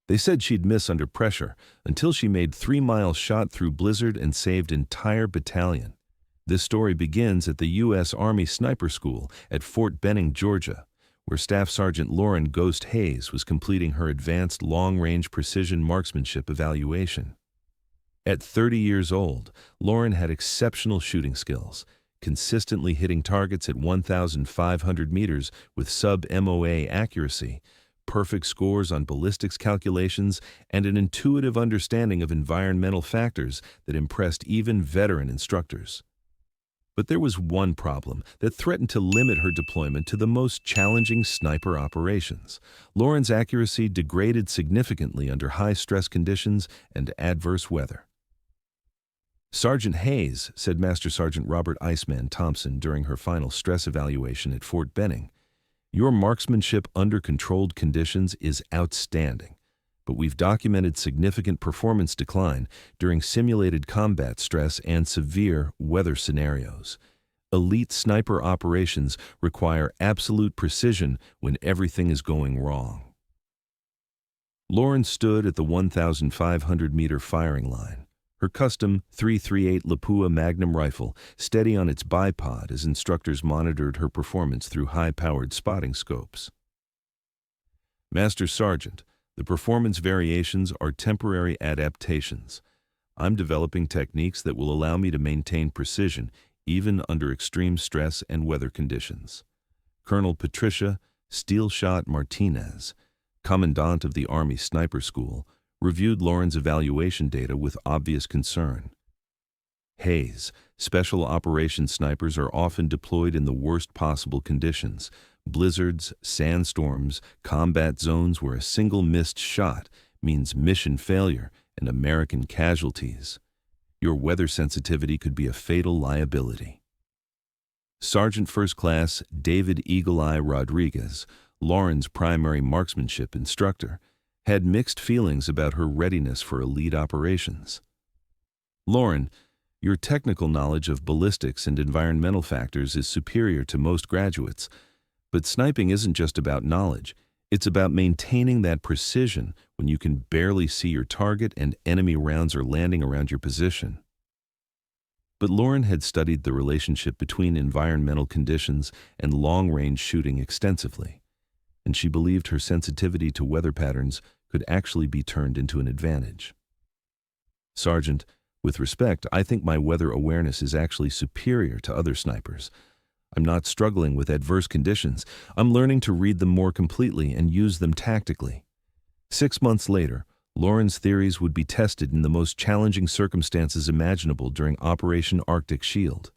They said she'd miss under pressure until she made 3-mile shot through blizzard and saved entire battalion. This story begins at the U.S. Army Sniper School at Fort Benning, Georgia, where Staff Sergeant Lauren "Ghost" Hayes was completing her advanced long-range precision marksmanship evaluation. At 30 years old, Lauren had exceptional shooting skills, consistently hitting targets at 1,500 meters with sub-MOA accuracy, perfect scores on ballistics calculations, and an intuitive understanding of environmental factors that impressed even veteran instructors. But there was one problem that threatened to limit her deployment to the most challenging sniper operations. Lauren's accuracy degraded significantly under high-stress conditions and adverse weather. "Sergeant Hayes," said Master Sergeant Robert "Iceman" Thompson during her final stress evaluation at Fort Benning, "your marksmanship under controlled conditions is outstanding, but we've documented significant performance decline during simulated combat stress and severe weather scenarios. Elite sniper operations require absolute precision when everything is going wrong." Lauren stood at the 1,500-meter firing line, her custom .338 Lapua Magnum rifle steady on its bipod as instructors monitored her performance through high-powered spotting scopes. "Master Sergeant, the performance variations are temporary adaptations. I'm developing techniques that will allow me to maintain precision even under extreme stress and weather conditions." Colonel Patricia "Steelshot" Martinez, Commandant of the Army Sniper School, reviewed Lauren's evaluation data with obvious concern. "Hayes, special operations snipers are often deployed in the worst possible conditions: blizzards, sandstorms, combat zones where a single missed shot means mission failure and American casualties. Your weather sensitivity could be a fatal liability." Sergeant First Class David "Eagle Eye" Rodriguez, Lauren's primary marksmanship instructor, had mixed feelings about her readiness for elite operations. "Lauren, your technical knowledge of ballistics and environmental factors is superior to most graduates, but sniping isn't just about knowledge. It's about maintaining that precision when you can barely see your target and enemy rounds are landing around your position." But Lauren had studied the relationship between environmental conditions and long-range shooting extensively, and she believed her sensitivity to weather patterns could actually be turned into an advantage. "Sergeant, with respect, I think my weather awareness is actually superior to other snipers. I'm not struggling with adverse conditions. I'm learning to read them more completely and use them tactically." 6 months later, Lauren's theories would be tested in the most challenging circumstances imaginable during Operation Arctic Shield.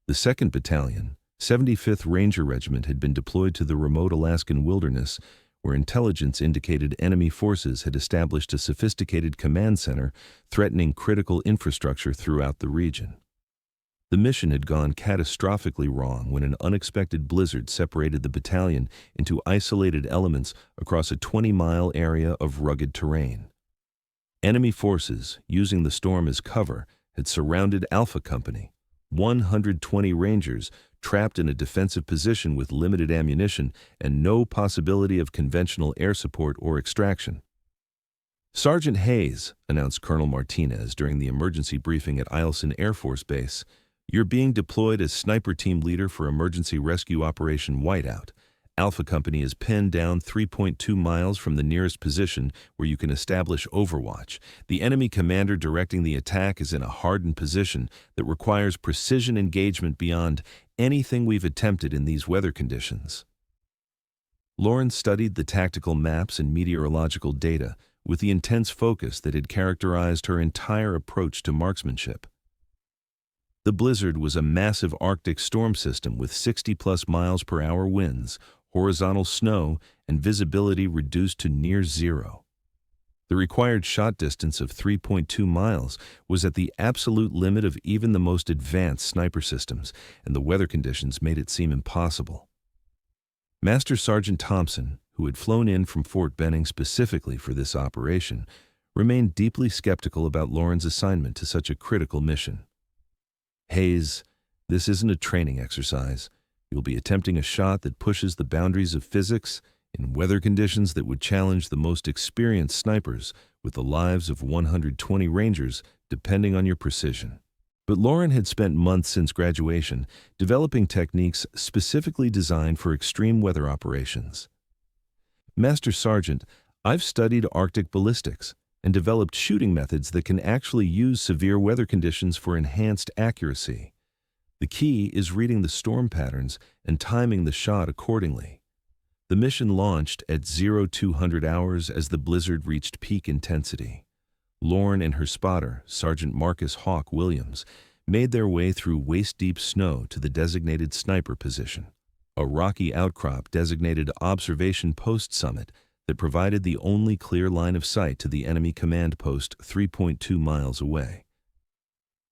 The 2nd Battalion, 75th Ranger Regiment, had been deployed to the remote Alaskan wilderness, where intelligence indicated enemy forces had established a sophisticated command center threatening critical infrastructure throughout the region. The mission had gone catastrophically wrong when an unexpected blizzard separated the battalion into isolated elements across a 20-mile area of rugged terrain. Enemy forces, using the storm as cover, had surrounded Alpha Company, 120 Rangers trapped in a defensive position with limited ammunition and no possibility of conventional air support or extraction. "Sergeant Hayes," announced Colonel Martinez during the emergency briefing at Alaskan Air Force Base, "you're being deployed as sniper team leader for emergency rescue Operation Whiteout. Alpha Company is pinned down 3.2 miles from the nearest position where you can establish overwatch. The enemy commander directing the attack is in a hardened position that requires precision engagement beyond anything we've attempted in these weather conditions." Lauren studied the tactical maps and meteorological data with the intense focus that had characterized her entire approach to marksmanship. The blizzard was a massive Arctic storm system with 60-plus miles per hour winds, horizontal snow, and visibility reduced to near zero. The required shot distance of 3.2 miles was at the absolute limit of even the most advanced sniper systems, and the weather conditions made it seem impossible. Master Sergeant Thompson, who had flown in from Fort Benning specifically for this operation, remained deeply skeptical about Lauren's assignment to such a critical mission. "Hayes, this isn't a training exercise. You'll be attempting a shot that pushes the boundaries of physics, in weather conditions that would challenge the most experienced snipers with the lives of 120 rangers depending on your precision. But Lauren had spent months since graduation developing techniques specifically designed for extreme weather operations. Master Sergeant, I've studied Arctic ballistics and developed shooting methods that can actually use severe weather conditions for enhanced accuracy. The key is reading the storm patterns and timing the shot accordingly. The mission launched at 0200 hours as the blizzard reached peak intensity. Lauren and her spotter, Sergeant Marcus Hawk Williams, made their way through waist-deep snow to the designated sniper position, a rocky outcrop designated Observation Post Summit that provided the only clear line of sight to the enemy command post 3.2 miles away.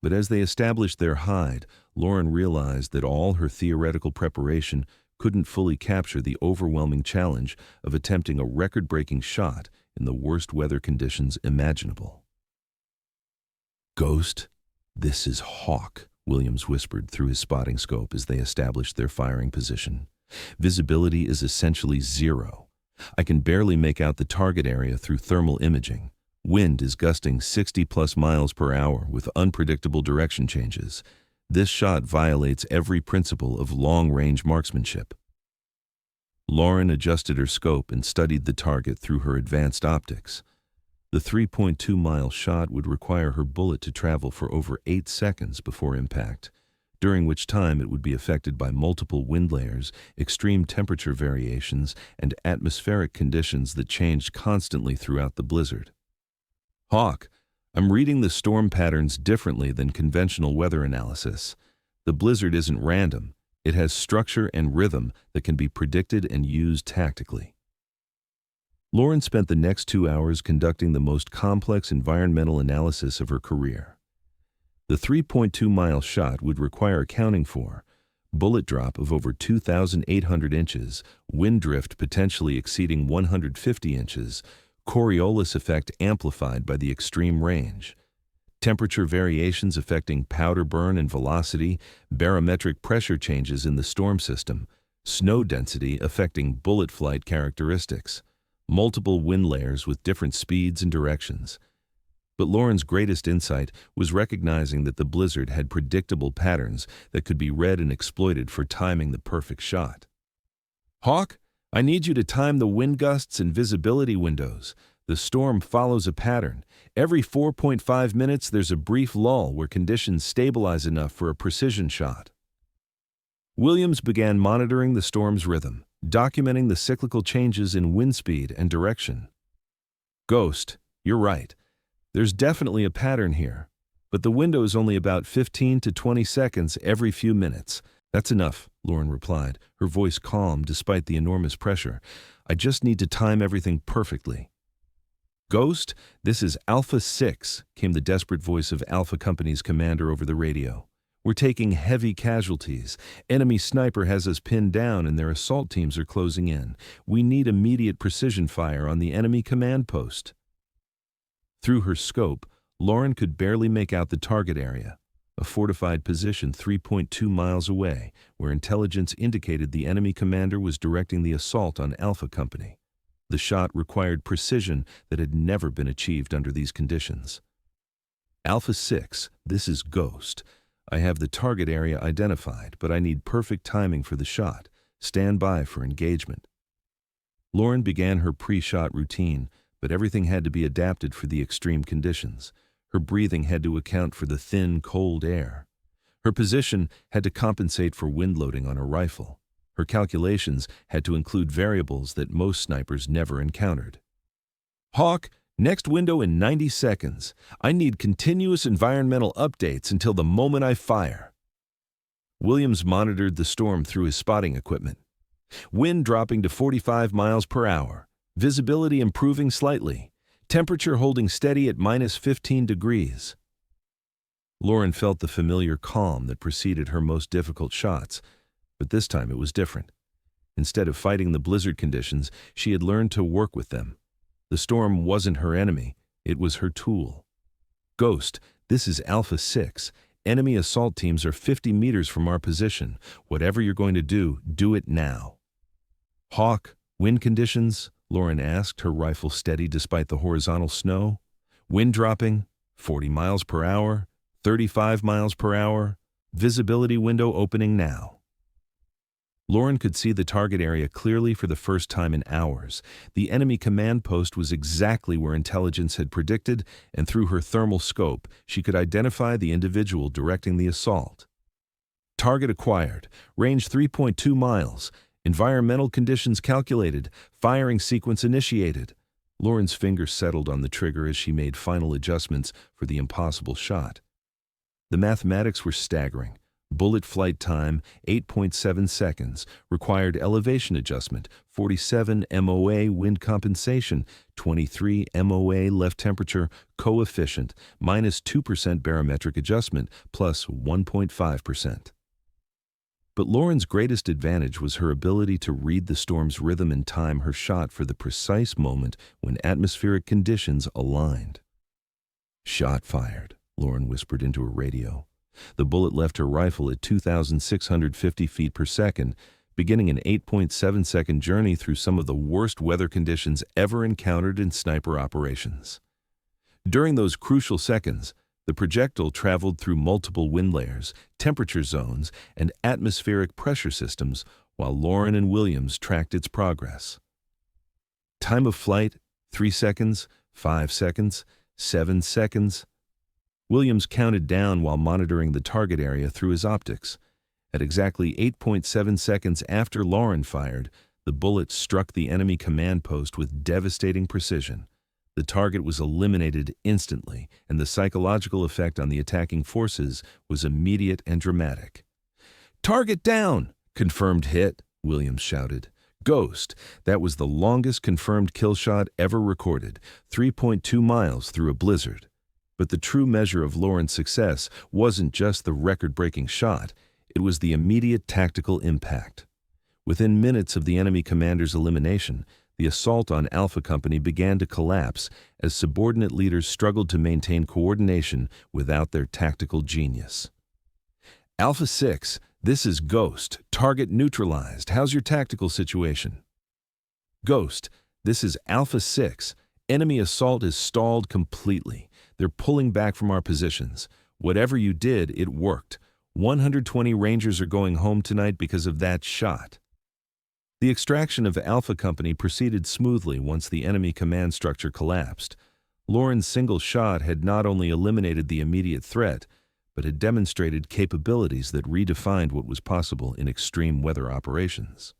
But as they established their hide, Lauren realized that all her theoretical preparation couldn't fully capture the overwhelming challenge of attempting a record-breaking shot in the worst weather conditions imaginable. "Ghost, this is Hawk," Williams whispered through his spotting scope as they established their firing position. "Visibility is essentially zero. I can barely make out the target area through thermal imaging. Wind is gusting 60+ miles per hour with unpredictable direction changes. This shot violates every principle of long-range marksmanship." Lauren adjusted her scope and studied the target through her advanced optics. The 3.2-mile shot would require her bullet to travel for over 8 seconds before impact, during which time it would be affected by multiple wind layers, extreme temperature variations, and atmospheric conditions that changed constantly throughout the blizzard. "Hawk, I'm reading the storm patterns differently than conventional weather analysis. The blizzard isn't random. It has structure and rhythm that can be predicted and used tactically." Lauren spent the next 2 hours conducting the most complex environmental analysis of her career. The 3.2-mile shot would require accounting for bullet drop of over 2,800 inches, wind drift potentially exceeding 150 inches, Coriolis effect amplified by the extreme range, temperature variations affecting powder burn and velocity, barometric pressure changes in the storm system, snow density affecting bullet flight characteristics, multiple wind layers with different speeds and directions. But Lauren's greatest insight was recognizing that the blizzard had predictable patterns that could be read and exploited for timing the perfect shot. "Hawk, I need you to time the wind gusts and visibility windows. The storm follows a pattern. Every 4.5 minutes there's a brief lull where conditions stabilize enough for a precision shot." Williams began monitoring the storm's rhythm, documenting the cyclical changes in wind speed and direction. "Ghost, you're right. There's definitely a pattern here, but the window is only about 15 to 20 seconds every few minutes. That's enough," Lauren replied, her voice calm despite the enormous pressure. "I just need to time everything perfectly." "Ghost, this is Alpha 6, came the desperate voice of Alpha Company's commander over the radio. "We're taking heavy casualties. Enemy sniper has us pinned down and their assault teams are closing in. We need immediate precision fire on the enemy command post." Through her scope, Lauren could barely make out the target area, a fortified position 3.2 miles away, where intelligence indicated the enemy commander was directing the assault on Alpha Company. The shot required precision that had never been achieved under these conditions. "Alpha 6, this is Ghost. I have the target area identified, but I need perfect timing for the shot. Stand by for engagement." Lauren began her pre-shot routine, but everything had to be adapted for the extreme conditions. Her breathing had to account for the thin, cold air. Her position had to compensate for wind loading on her rifle. Her calculations had to include variables that most snipers never encountered. "Hawk, next window in 90 seconds. I need continuous environmental updates until the moment I fire." Williams monitored the storm through his spotting equipment. Wind dropping to 45 miles per hour. Visibility improving slightly. Temperature holding steady at -15 degrees. Lauren felt the familiar calm that preceded her most difficult shots, but this time it was different. Instead of fighting the blizzard conditions, she had learned to work with them. The storm wasn't her enemy, it was her tool. "Ghost, this is Alpha 6. Enemy assault teams are 50 meters from our position. Whatever you're going to do, do it now." "Hawk, Wind conditions? Lauren asked, her rifle steady despite the horizontal snow. Wind dropping, 40 miles per hour, 35 miles per hour. Visibility window opening now. Lauren could see the target area clearly for the first time in hours. The enemy command post was exactly where intelligence had predicted, and through her thermal scope, she could identify the individual directing the assault. Target acquired. Range 3.2 miles. Environmental conditions calculated. Firing sequence initiated. Lauren's fingers settled on the trigger as she made final adjustments for the impossible shot. The mathematics were staggering. Bullet flight time, 8.7 seconds. Required elevation adjustment, 47 MOA wind compensation, 23 MOA left temperature coefficient, minus 2% barometric adjustment, plus 1.5%. But Lauren's greatest advantage was her ability to read the storm's rhythm and time her shot for the precise moment when atmospheric conditions aligned. Shot fired, Lauren whispered into her radio. The bullet left her rifle at 2,650 feet per second, beginning an 8.7-second journey through some of the worst weather conditions ever encountered in sniper operations. During those crucial seconds, the projectile traveled through multiple wind layers, temperature zones, and atmospheric pressure systems while Lauren and Williams tracked its progress. Time of flight, 3 seconds, 5 seconds, 7 seconds. Williams counted down while monitoring the target area through his optics. At exactly 8.7 seconds after Lauren fired, the bullet struck the enemy command post with devastating precision. The target was eliminated instantly, and the psychological effect on the attacking forces was immediate and dramatic. "Target down!" "Confirmed hit," Williams shouted. "Ghost." That was the longest confirmed kill shot ever recorded, 3.2 miles through a blizzard. But the true measure of Lauren's success wasn't just the record-breaking shot, it was the immediate tactical impact. Within minutes of the enemy commander's elimination, the assault on Alpha Company began to collapse as subordinate leaders struggled to maintain coordination without their tactical genius. "Alpha 6, this is Ghost. Target neutralized. How's your tactical situation?" "Ghost, this is Alpha 6. Enemy assault is stalled completely. They're pulling back from our positions. Whatever you did, it worked. 120 Rangers are going home tonight because of that shot." The extraction of Alpha Company proceeded smoothly once the enemy command structure collapsed. Lauren's single shot had not only eliminated the immediate threat, but had demonstrated capabilities that redefined what was possible in extreme weather operations.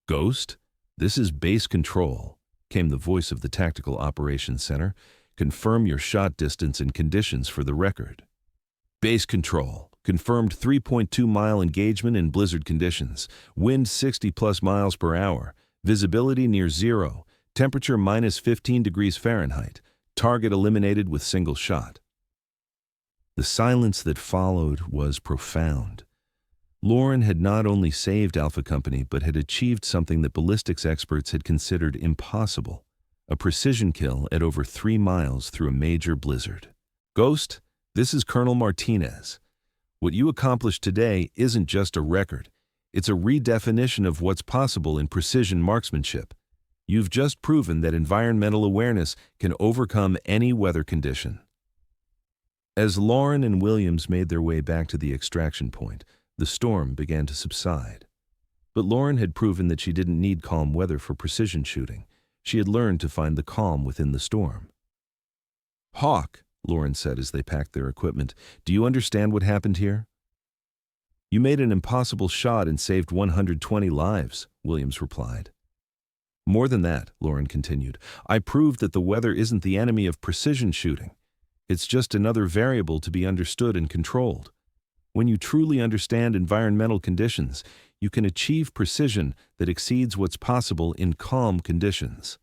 "Ghost, this is base control," came the voice of the Tactical Operations Center. "Confirm your shot distance and conditions for the record." "Base control. Confirmed 3.2-mile engagement in blizzard conditions. Wind 60-plus miles per hour. Visibility near zero. Temperature minus 15 degrees Fahrenheit. Target eliminated with single shot." The silence that followed was profound. Lauren had not only saved Alpha Company, but had achieved something that ballistics experts had considered impossible: a precision kill at over 3 miles through a major blizzard. "Ghost, this is Colonel Martinez. What you accomplished today isn't just a record. It's a redefinition of what's possible in precision marksmanship. You've just proven that environmental awareness can overcome any weather condition." As Lauren and Williams made their way back to the extraction point, the storm began to subside. But Lauren had proven that she didn't need calm weather for precision shooting. She had learned to find the calm within the storm. "Hawk," Lauren said as they packed their equipment, "do you understand what happened here?" "You made an impossible shot and saved 120 lives," Williams replied. "More than that," Lauren continued, "I proved that the weather isn't the enemy of precision shooting. It's just another variable to be understood and controlled. When you truly understand environmental conditions, you can achieve precision that exceeds what's possible in calm conditions."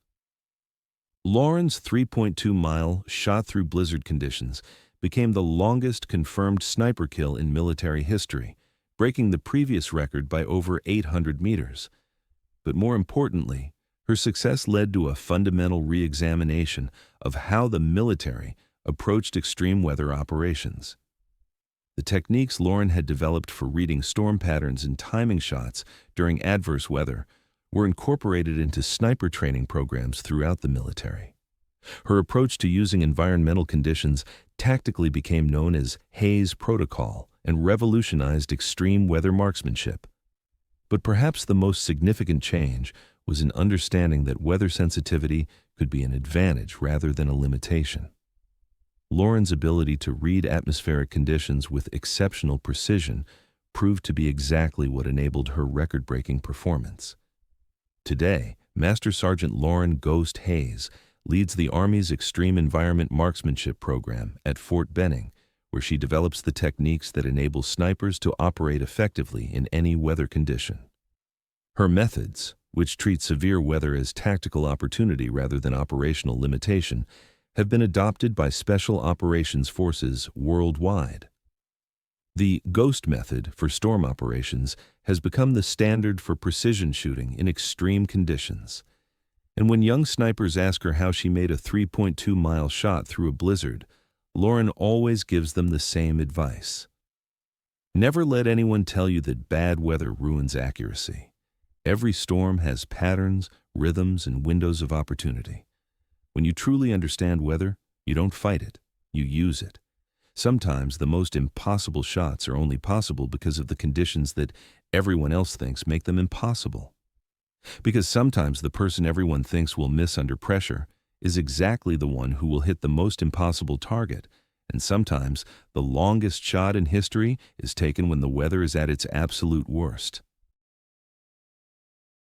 Lauren's 3.2-mile shot through blizzard conditions became the longest confirmed sniper kill in military history, breaking the previous record by over 800 meters. But more importantly, her success led to a fundamental re-examination of how the military approached extreme weather operations. The techniques Lauren had developed for reading storm patterns and timing shots during adverse weather were incorporated into sniper training programs throughout the military. Her approach to using environmental conditions tactically became known as Hayes Protocol and revolutionized extreme weather marksmanship. But perhaps the most significant change was an understanding that weather sensitivity could be an advantage rather than a limitation. Lauren's ability to read atmospheric conditions with exceptional precision proved to be exactly what enabled her record-breaking performance. Today, Master Sergeant Lauren "Ghost" Hayes leads the Army's Extreme Environment Marksmanship Program at Fort Benning, where she develops the techniques that enable snipers to operate effectively in any weather condition. Her methods, which treat severe weather as tactical opportunity rather than operational limitation, have been adopted by Special Operations Forces worldwide. The Ghost method for storm operations has become the standard for precision shooting in extreme conditions. And when young snipers ask her how she made a 3.2-mile shot through a blizzard, Lauren always gives them the same advice. Never let anyone tell you that bad weather ruins accuracy. Every storm has patterns, rhythms, and windows of opportunity. When you truly understand weather, you don't fight it, you use it. Sometimes the most impossible shots are only possible because of the conditions that everyone else thinks make them impossible. Because sometimes the person everyone thinks will miss under pressure is exactly the one who will hit the most impossible target, and sometimes the longest shot in history is taken when the weather is at its absolute worst.